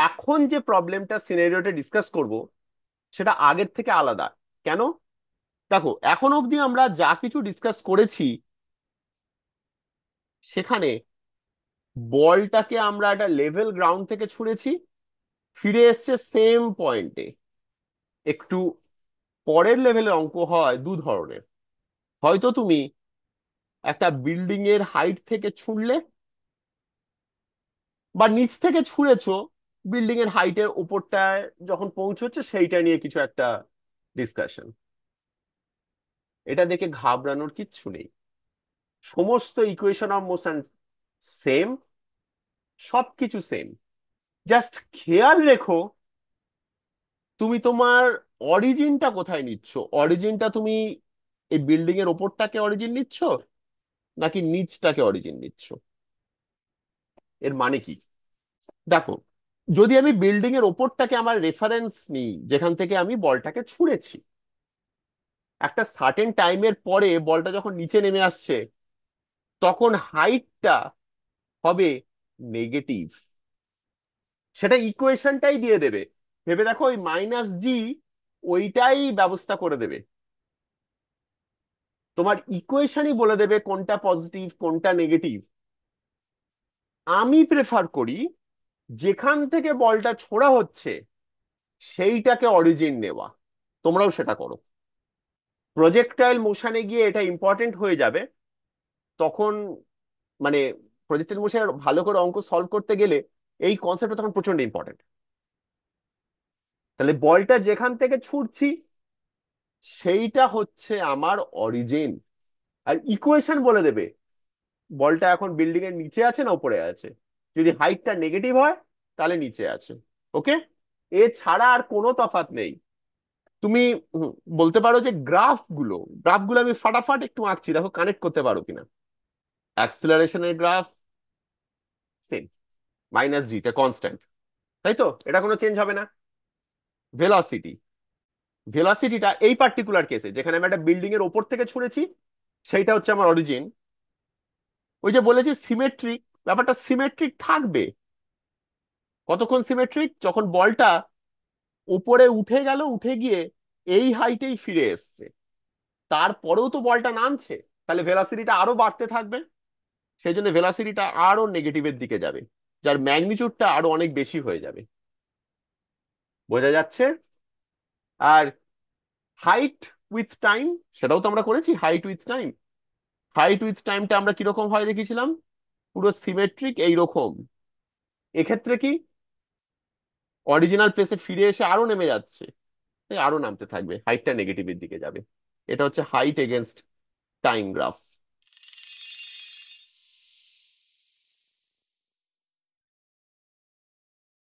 এখন যে প্রবলেমটা সিনারিওটা ডিসকাস করব সেটা আগের থেকে আলাদা। কেন? দেখো, এখন অবধি আমরা যা কিছু ডিসকাস করেছি সেখানে বলটাকে আমরা একটা লেভেল গ্রাউন্ড থেকে ছুঁড়েছি, ফিরে এসছে সেম পয়েন্টে। একটু পরের লেভেলের অঙ্ক হয় দু ধরনের। হয়তো তুমি একটা বিল্ডিং এর হাইট থেকে ছুঁড়লে, বা নিচ থেকে ছুঁড়েছো, বিল্ডিং এর হাইটের উপরটায় যখন পৌঁছচ্ছে সেইটা নিয়ে কিছু একটা ডিসকাশন। এটা দেখে ঘাবড়ানোর কিচ্ছু নেই। সমস্ত ইকুয়েশন অফ মোশন সেম, সবকিছু সেম। জাস্ট খেয়াল রেখো তুমি তোমার অরিজিনটা কোথায় নিচ্ছ। অরিজিনটা তুমি এই বিল্ডিং এর ওপরটাকে অরিজিন নিচ্ছ, নাকি নিচটাকে অরিজিন নিচ্ছ? এর মানে কি? দেখো, যদি আমি বিল্ডিং এর ওপরটাকে আমার রেফারেন্স নিই যেখান থেকে আমি বলটাকে ছুঁড়েছি, একটা সার্টেন টাইমের পরে বলটা যখন নিচে নেমে আসছে তখন হাইটটা হবে নেগেটিভ। সেটা ইকুয়েশনটাই দিয়ে দেবে। ভেবে দেখো, ওই -g ওইটাই ব্যবস্থা করে দেবে। তোমার ইকুয়েশনই বলে দেবে কোনটা পজিটিভ কোনটা নেগেটিভ। আমি প্রেফার করি যেখান থেকে বলটা ছোড়া হচ্ছে সেইটাকে অরিজিন নেওয়া। তোমরাও সেটা করো। প্রজেক্টাইল মোশনে গিয়ে এটা ইম্পর্টেন্ট হয়ে যাবে তখন। মানে প্রজেক্টাইল মোশনে ভালো করে অঙ্ক সলভ করতে গেলে এই কনসেপ্টটা তখন প্রচন্ড ইম্পর্টেন্ট। তাহলে বলটা যেখান থেকে ছুটছি সেইটা হচ্ছে আমার অরিজিন। আর ইকুয়েশন বলে দেবে বলটা এখন বিল্ডিং এর নিচে আছে না উপরে আছে। যদি হাইটটা নেগেটিভ হয় তাহলে নিচে আছে। ওকে, এছাড়া আর কোনো তফাৎ নেই। তুমি হুম, বলতে পারো যে গ্রাফগুলো আমি ফাটাফাট একটু আঁকছি, দেখো কানেক্ট করতে পারো কিনা। অ্যাক্সিলারেশনের গ্রাফ সেম, -g তে কনস্ট্যান্ট, তাই তো? এটা কোনো চেঞ্জ হবে না। ভেলোসিটি, ভেলোসিটিটা এই পার্টিকুলার কেসে যেখানে আমি একটা বিল্ডিং এর ওপর থেকে ছুঁড়েছি সেইটা হচ্ছে আমার অরিজিন। ওই যে বলেছি সিমেট্রিক, ব্যাপারটা সিমেট্রিক থাকবে। কতক্ষণ সিমেট্রিক? যখন বলটা উপরে উঠে গেল, উঠে গিয়ে এই হাইটেই ফিরে এসছে, তারপরেও তো বলটা নামছে, তাহলে ভেলোসিটিটা আরো বাড়তে থাকবে। সেই জন্য ভেলোসিটিটা আরো নেগেটিভের দিকে যাবে, যার ম্যাগনিটিউডটা আরো অনেক বেশি হয়ে যাবে। বোঝা যাচ্ছে? আর হাইট উইথ টাইম, সেটাও তো আমরা করেছি। Height with time, height with টাইমটা আমরা কিরকম হয় দেখেছিলাম, পুরো সিমেট্রিক এইরকম। এক্ষেত্রে কি অরিজিনাল প্লেসে ফিরে এসে আরো নেমে যাচ্ছে, তাই আরো নামতে থাকবে, হাইটটা নেগেটিভের দিকে যাবে। এটা হচ্ছে হাইট এগেনস্ট টাইম গ্রাফ।